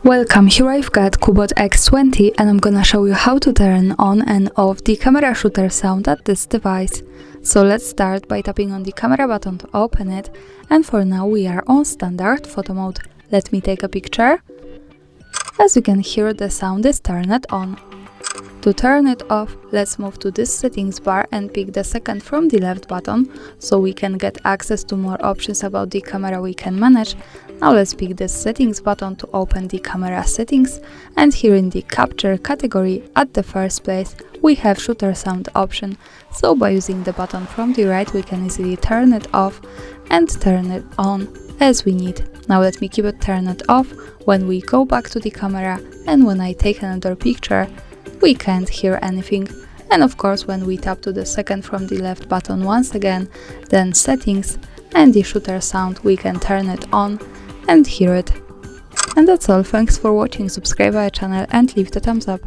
Welcome, here I've got CUBOT X20 and I'm gonna show you how to turn on and off the camera shutter sound at this device. So let's start by tapping on the camera button to open it, and for now we are on standard photo mode. Let me take a picture. As you can hear, the sound is turned on. To turn it off, let's move to this settings bar and pick the second from the left button, so we can get access to more options about the camera we can manage. Now let's pick the settings button to open the camera settings, and here in the capture category at the first place we have shutter sound option, so by using the button from the right we can easily turn it off and turn it on as we need. Now let me keep it turned off when we go back to the camera, and when I take another picture we can't hear anything. And of course when we tap to the second from the left button once again, then settings and the shutter sound, we can turn it on and hear it. And that's all, thanks for watching, subscribe our channel and leave the thumbs up.